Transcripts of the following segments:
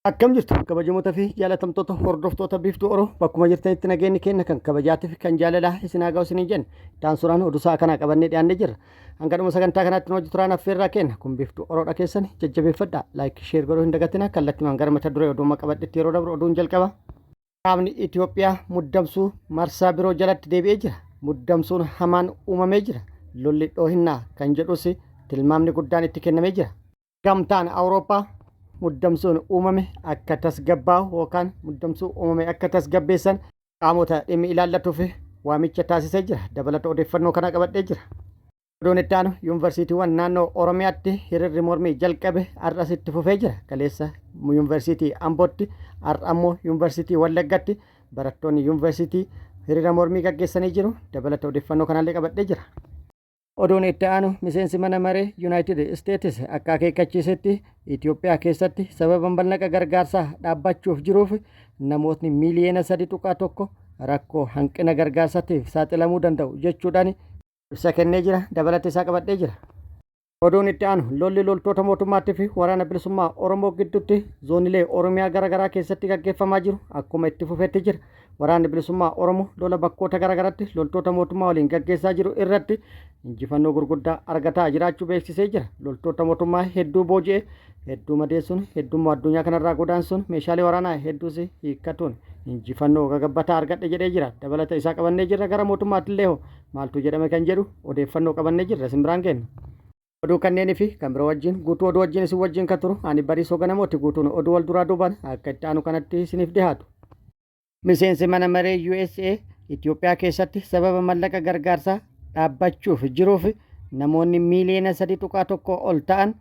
Akkam jirtu kabajamoota fi jaalatamtoota hordoftoota biiftuu Oroo bakkuma jirtanitti nageenyi keenya kan kabajaatii fi kan jaalalaa isin haa ga'u isiniin jenna. Itaan suuraan oduusaa kanaa qabannee dhiyaannee jirra. Hanga dhuma sagantaa kanaatti nu hojii turaan affeerraa kenna. Kun biiftuu Oroodha keessan jajjabeeffadhaa. Laayik sheer godhuu hin dagatinaa. Kallattiimaan gara mata duree oduu qabadhetti yeroo dabru oduun jalqaba. Qaamni Itoophiyaa muddamsuu marsaa biroo jalatti deebi'ee jira. Muddamsuun hamaan uumamee jira. Lolli dhoohinnaa kan jedhus tilmaamni guddaan itti kennamee jira. Gamtaan Awurooppaa muddamsuun uumame akka tasgabbaa'u yookaan muddamsuu uumame akka tasgabbeessan qaamota dhimmi ilaallatuuf waamicha taasisee jira. Dabalata odeeffannoo kana qabadhee jira. Oduun itti aanu yuunivarsiitiiwwan naannoo Oromiyaatti hiriirri mormii jalqabe har'as itti fufee jira. Kaleessa yuunivarsiitii Ambootti, har'a ammoo yuunivarsiitii Wallaggaatti barattoonni yuunivarsiitii hiriira mormii gaggeessanii jiru. Dabalata odeeffannoo kanallee qabadhee jira. Oduun itti aanu miseensi mana maree Yuunaayitid Isteetsi akka akeekkachiisetti Itoophiyaa keessatti sababa mallaqa gargaarsaa dhaabbachuuf jiruuf namootni miiliyoona 3.1 rakkoo hanqina gargaarsaatiif saaxilamuu danda'u jechuudhaan ibsa kennee jira. Dabalata isaa qabadhee jira. Oduun itti aanu lolli loltoota mootummaatii fi waraana bilisummaa Oromoo gidduutti zoonilee Oromiyaa garaagaraa keessatti gaggeeffamaa jiru akkuma itti fufeetti jira. Waraanni bilisummaa Oromoo lola bakkoota garaagaraatti loltoota mootummaa waliin gaggeessaa jiru irratti injifannoo gurguddaa argataa jiraachuu beeksisee jira. Loltoota mootummaa hedduu booji'ee hedduu madeessuun heddummaa addunyaa kanarraa godaansuun meeshaalee waraanaa hedduus hiikkatuun injifannoo gagabbataa argadhe jedhee jira. Dabalata isaa qabannee jirra. Gara mootummaatti illee maaltu jedhame kan jedhu odeeffannoo qabannee jirra. Simbiraan kenna. Oduu kanneenii fi kan biroo wajjin guutuu oduu wajjin isin wajjin kan turu ani Bariisoo Ganamooti. Guutuun oduu wal duraa duubaan akka itti aanu kanatti isiniif dhiyaatu. Miseensi mana maree USA Itoophiyaa keessatti sababa mallaqa gargaarsaa dhaabbachuuf jiruuf namoonni miiliyoona 3.1 ol ta'an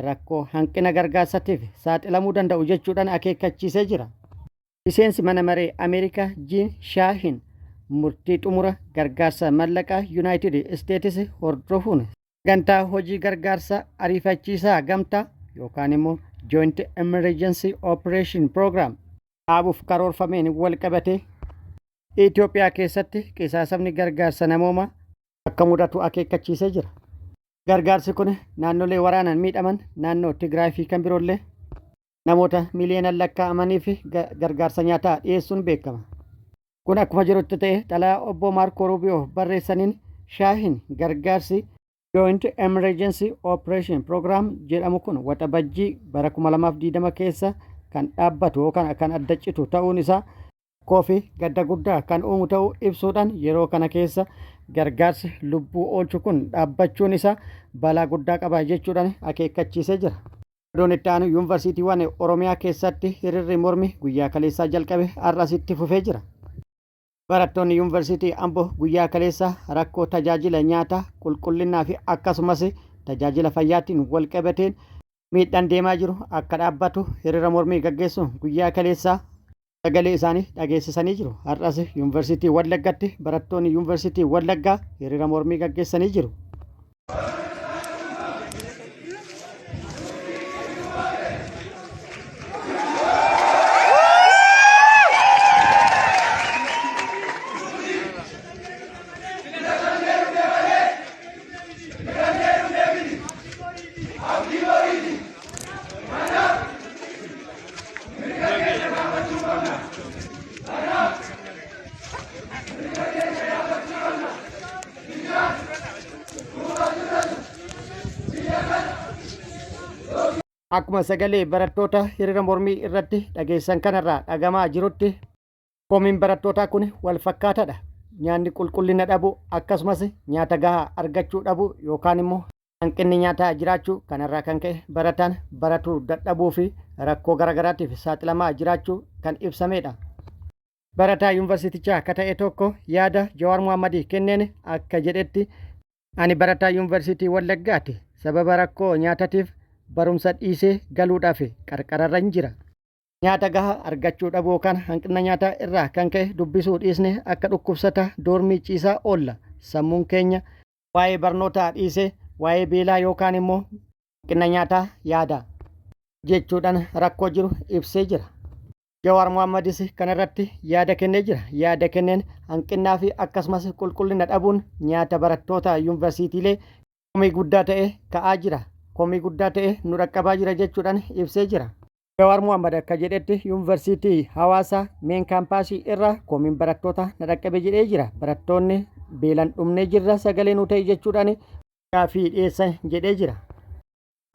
rakkoo hanqina gargaarsaatiif saaxilamuu danda'u jechuudhaan akeekkachiisee jira. Miseensi mana maree Ameerikaa Jiin Shaahin murtii xumura gargaarsa mallaqaa Yuunaayitid Isteetsi hordofuun sagantaa hojii gargaarsa ariifachiisaa gamtaa yookaan immoo Joint Emergency Operation Program dhaabuuf karoorfameen wal qabatee Itoophiyaa keessatti qisaasamni gargaarsa namoomaa akka mudatu akeekkachiisee jira. Gargaarsi kun naannolee waraanaan miidhaman naannoo Tigraay fi kan biroollee namoota miiliyoonaan lakkaa'amaniif gargaarsa nyaataa dhiyeessuun beekama. Kun akkuma jirutti ta'e xalayaa obbo Maarko Ruubiyoo barreessaniin Shaahin gargaarsi Joint Emergency Operation Program jedhamu kun waxabajjii bara 2020 keessa kan dhaabbatu yookaan kan adda citu ta'uun isaa koofi gadda guddaa kan uumu ta'uu ibsuudhaan yeroo kana keessa gargaarsi lubbuu oolchu kun dhaabbachuun isaa balaa guddaa qaba jechuudhaan akeekkachiisee jira. Oduun itti aanu yuunivarsiitiiwwan Oromiyaa keessatti hiriirri mormii guyyaa kaleessaa jalqabe har'as itti fufee jira. Barattoonni yuunivarsiitii Amboo guyyaa kaleessaa rakkoo tajaajila nyaataa qulqullinnaa fi akkasumas tajaajila fayyaatiin wal qabateen miidhaan deemaa jiru akka dhaabbatu hiriira mormii gaggeessuun guyyaa kaleessaa sagalee isaanii dhageessisanii jiru. Har'as yuunivarsiitii Wallaggaatti barattoonni yuunivarsiitii Wallaggaa hiriira mormii gaggeessanii jiru. Akkuma sagalee barattoota hiriira mormii irratti dhageessan kanarraa dhagamaa jirutti komiin barattootaa kun wal fakkaataadha. Nyaanni qulqullina dhabu akkasumas nyaata gahaa argachuu dhabu yookaan immoo hanqinni nyaataa jiraachuu kanarraa kan ka'e barataan baratuu dadhabuu fi rakkoo garaagaraatiif saaxilamaa jiraachuu kan ibsamedha. Barataa yuunivarsiitichaa akka ta'e tokko yaada Jawaar Muhammadii kenneen akka jedhetti ani barataa yuunivarsiitii Wallaggaati. Sababa rakkoo nyaatatiif barumsa dhiisee galuudhaaf qarqararra jira. Nyaata gahaa argachuu dhabuu kan hanqina nyaataa irraa kan ka'e dubbisuu dhiisne akka dhukkubsata doormii ciisaa oolla. Sammuun keenya waa'ee barnootaa dhiisee waa'ee beelaa yookaan immoo hanqina nyaataa yaada jechuudhaan rakkoo jiru ibsee jira. Jawaar Muhammadis kanarratti yaada kennee jira. Yaada kenneen hanqinnaa fi akkasumas qulqullina dhabuun nyaata barattoota yuunivarsiitiilee komii guddaa ta'e ka'aa jira. Komii guddaa ta'e nu dhaqqabaa jira jechuudhaan ibsee jira. Jawaar Mohammad akka jedhetti yuunivarsiitii Hawaasaa meen kaampaasii irraa komiin barattoota na dhaqqabe jedhee jira. Barattoonni beelan dhumnee jirra sagalee nu ta'e jechuudhaan gaaffii dhiyeessan jedhee jira.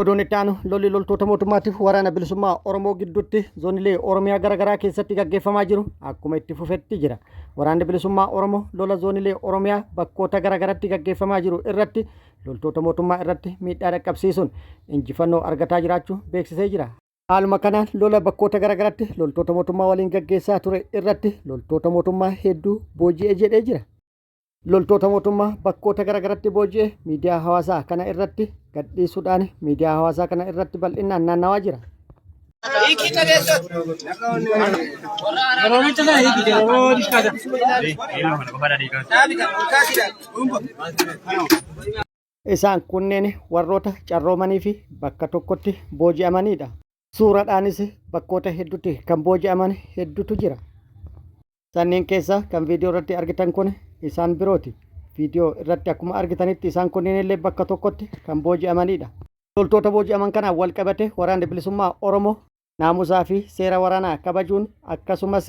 Oduun itti aanu lolli loltoota mootummaatiif waraana bilisummaa Oromoo gidduutti zoonilee Oromiyaa garaagaraa keessatti gaggeeffamaa jiru akkuma itti fufetti jira. Waraanni bilisummaa Oromoo lola zoonilee Oromiyaa bakkoota garaagaraatti gaggeeffamaa jiru irratti loltoota mootummaa irratti miidhaa dhaqqabsiisuun injifannoo argataa jiraachuu beeksisee jira. Haaluma kanaan lola bakkoota garaagaraatti loltoota mootummaa waliin gaggeessaa ture irratti loltoota mootummaa hedduu booji'ee jedhee jira. Loltoota mootummaa bakkoota garaagaraatti booji'ee miidiyaa hawaasaa kana irratti gadhiisuudhaan miidiyaa hawaasaa kana irratti bal'inaan naannawaa jira. Isaan kunneen warroota carroomanii fi bakka tokkotti booji'amanidha. Suuraadhaanis bakkoota hedduutti kan booji'aman hedduutu jira. Sanneen keessa kan viidiyoo irratti argitan kun isaan birooti. Viidiyoo irratti akkuma argitanitti isaan kunneen illee bakka tokkotti kan booji'amanidha. Loltoota booji'aman kanaan wal qabate waraanni bilisummaa Oromoo naamusaa fi seera waraanaa kabajuun akkasumas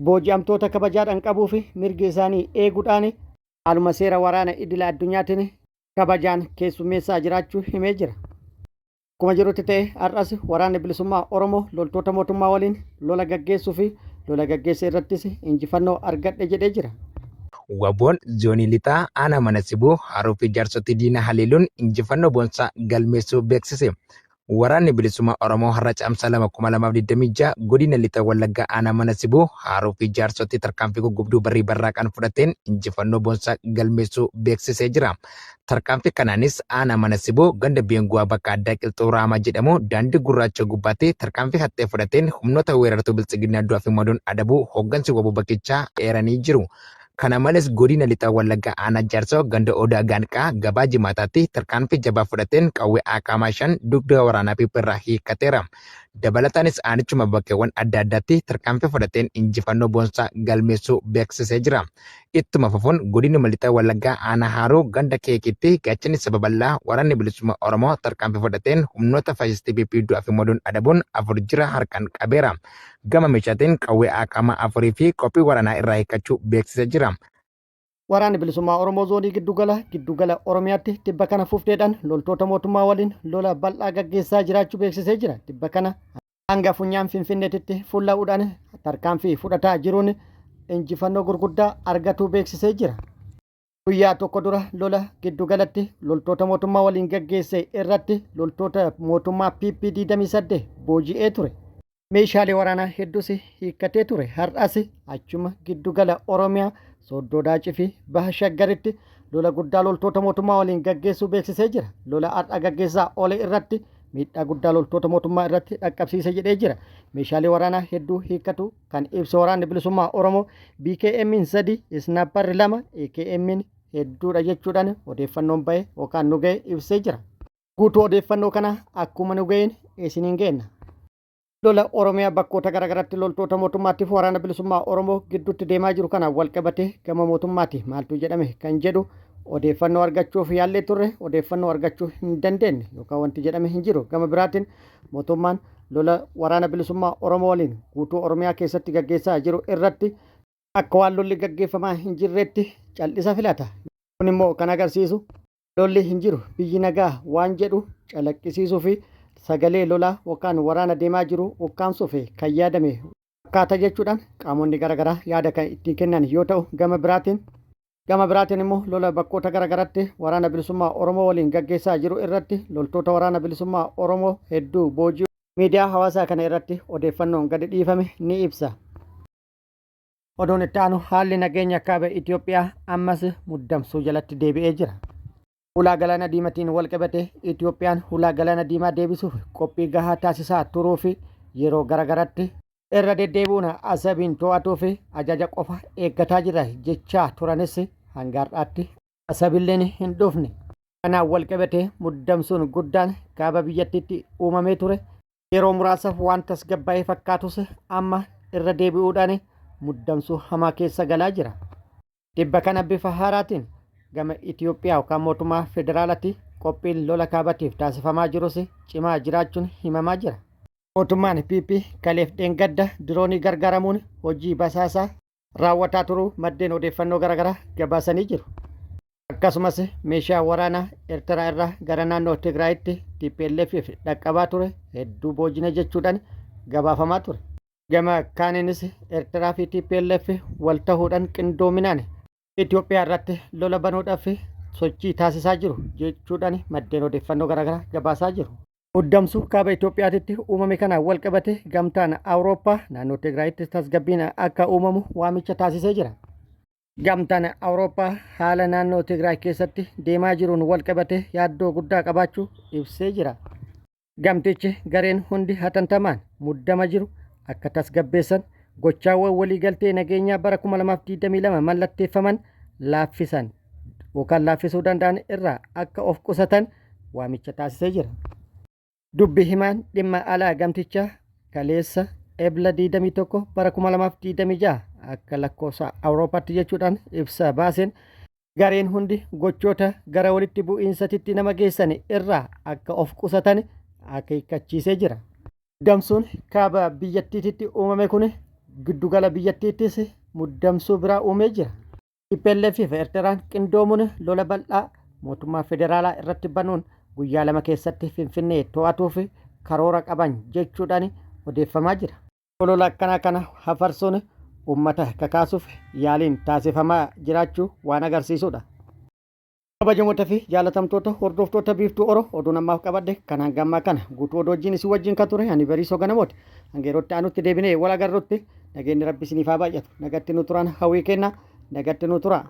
booji'amtoota kabajaadhaan qabuu fi mirgi isaanii eeguudhaan haaluma seera waraana idila addunyaatiin kabajaan keessummeessaa jiraachuu himee jira. Akkuma jirutti ta'e har'as waraanni bilisummaa Oromoo loltoota mootummaa waliin lola gaggeessuu fi lola gaggeessa irrattis injifannoo argadhe jedhee jira. Waboon zoonii lixaa aanaa mana sibuu haroo fi jaarsoti diina haleeluun injifannoo boonsaa galmeessuu beeksise. Waraanni bilisummaa Oromoo har'a caamsaa 2026 godina lixa Wallaggaa aanaa mana sibuu haroo fi jaarsoti tarkaanfii guggubduu barrii barraaqaan fudhateen injifannoo boonsaa galmeessuu beeksisee jira. Tarkaanfii kanaanis aanaa mana sibuu ganda beenguwaa bakka addaa qilxuuraamaa jedhamu daandii gurraacha gubbaatti tarkaanfii hattee fudhateen humnoota weerartuu biltsiginaa du'aa fi madoon adabuu hooggansi waboo bakkichaa eeranii jiru. Kana malees godina lixa Wallaggaa aanaa jaarsoo ganda odaa gaanqaa gabaa jimaataatti tarkaanfii jabaa fudhateen qawwee akamaa 5 dugda waraanaa irraa hiikateera. Dabalataanis aanichuma bakkeewwan adda addaatti tarkaanfii fudhateen injifannoo boonsaa galmeessuu beeksisee jira. Ittuma fufuun godina lixa Wallaggaa aanaa Haroo ganda keekitti gaachanni sababal'aa waraanni bilisummaa Oromoo tarkaanfii fudhateen humnoota faasistii BP du'aa fi madoon adabuun 4 jira harkaan qabeera. Gama meeshaatiin qawwee akamaa 4 fi qophii waraanaa irraa hiikachuu beeksisee jira. Waraanni bilisummaa Oromoo zoonii giddugala Oromiyaatti tibba kana fufteedhaan loltoota mootummaa waliin lola bal'aa gaggeessaa jiraachuu beeksisee jira. Tibba kana hanga funyaan Finfinneetitti fuulla'uudhaan tarkaanfii fudhataa jiruun injifannoo gurguddaa argatuu beeksisee jira. Guyyaa tokko dura lola giddugalatti loltoota mootummaa waliin gaggeesse irratti loltoota mootummaa PP28 booji'ee ture. Meeshaalee waraanaa hedduus hiikkatee ture. Har'as achuma giddugala Oromiyaa Soddoo Daacii fi Baha Shaggaritti lola guddaa loltoota mootummaa waliin gaggeessuu beeksisee jira. Lola har'a gaggeessaa oole irratti miidhaa guddaa loltoota mootummaa irratti dhaqqabsiise jedhee jira. Meeshaalee waraanaa hedduu hiikkatu kan ibsa waraanni bilisummaa Oromoo BKM 3 Snapper 2 AKM hedduudha jechuudhaan odeeffannoon bahe yookaan nu ga'e ibsee jira. Guutuu odeeffannoo kana akkuma nu ga'een isiniin geenna. Lola Oromiyaa bakkoota garaagaraatti loltoota mootummaatiif waraana bilisummaa Oromoo gidduutti deemaa jiru kana wal qabatee gama mootummaati maaltu jedhame kan jedhu odeeffannoo argachuuf yaallee turre odeeffannoo argachuu hin dandeenye yookaan wanti jedhame hin jiru. Gama biraatiin mootummaan lola waraana bilisummaa Oromoo waliin guutuu Oromiyaa keessatti gaggeessaa jiru irratti akka waan lolli gaggeeffamaa hin jirreetti cal'isa filata. Kun immoo kan agarsiisu lolli hin jiru biyyi nagaa waan jedhu calaqqisiisuu fi sagalee lolaa yookaan waraana deemaa jiru ukkaamsuuf kan yaadame akkaataa jechuudhaan qaamonni garaagaraa yaada kan ittiin kennan yoo ta'u gama biraatiin immoo lola bakkoota garaagaraatti waraana bilisummaa Oromoo waliin gaggeessaa jiru irratti loltoota waraana bilisummaa Oromoo hedduu booji'u miidiyaa hawaasaa kana irratti odeeffannoon gadi dhiifame ni ibsa. Oduun itti aanu haalli nageenya kaaba Itoophiyaa ammas muddamsuu jalatti deebi'ee jira. Hulaa galaana diimaatiin wal qabate Itoophiyaan hulaa galaana diimaa deebisuuf qophii gahaa taasisaa turuu fi yeroo garaagaraatti irra deddeebi'uun asabiin to'atuu fi ajaja qofa eeggataa jira jechaa turanis hanga har'aatti asabilleen hin dhufne. Kanaan wal qabate muddamsuun guddaan kaaba biyyattiitti uumamee ture. Yeroo muraasaaf waan tasgabbaa'ee fakkaatus amma irra deebi'uudhaan muddamsuu hamaa keessa galaa jira. Dhibba kana bifa haaraatiin gama Itoophiyaa yookaan mootummaa federaalaatti qophiin lola kaabatiif taasifamaa jirus cimaa jiraachuun himamaa jira. Mootummaan PP kaleef dheengadda diroonii gargaaramuun hojii basaasaa raawwataa turuu maddeen odeeffannoo garaagaraa gabaasanii jiru. Akkasumas meeshaa waraanaa Eertiraa irraa gara naannoo Tigraayitti TPLF dhaqqabaa ture hedduu boojine jechuudhaan gabaafamaa ture. Gama kaaniinis Eertiraa fi TPLF wal ta'uudhaan qindoominaan Itoophiyaa irratti lola banuudhaaf sochii taasisaa jiru jechuudhaan maddeen odeeffannoo garaagaraa gabaasaa jiru. Muddamsuu kaaba Itoophiyaatti uumame kana wal qabate gamtaan Awurooppaa naannoo Tigraayitti tasgabbiin akka uumamu waamicha taasisee jira. Gamtaan Awurooppaa haala naannoo Tigraay keessatti deemaa jiruun wal qabate yaaddoo guddaa qabaachuu ibsee jira. Gamtichi gareen hundi hatantamaan muddama jiru akka tasgabbeessan gochaawwan waliigaltee nageenyaa bara 2022 mallatteeffaman laaffisan yookaan laaffisuu danda'an irraa akka of qusatan waamicha taasisee jira. Dubbi himaan dhimma alaa gamtichaa kaleessa ebla 21 bara 2026 akka lakkoofsa Awurooppaatti jechuudhaan ibsa baaseen gareen hundi gochoota gara walitti bu'iinsatti nama geessan irraa akka of qusatan akeekkachiisee jira. Muddamsuun kaaba biyyattiitti uumame kun giddugala biyyattiittis muddamsuu biraa uumee jira. TPLF fi Eertiraan qindoomuun lola bal'aa mootummaa federaalaa irratti banuun guyyaa 2 keessatti Finfinnee to'atuuf karoora qaban jechuudhaan odeeffamaa jira. Lola akkanaa kana hafarsuun uummata kakaasuuf yaaliin taasifamaa jiraachuu waan agarsiisudha. Kabajamoota fi jaalatamtoota hordoftoota biiftuu Oroo oduu namaaf qabadde kanaan gammaa kana guutuu oduu wajjin isin wajjin kan ture ani Bariisoo Ganamooti. Hangeerootti aanutti deebinee wal agarruutti nageenyi rabbi isiniif haa baay'atu. Nagatti nu turaan hawwii kennaa nagatti nu turaa.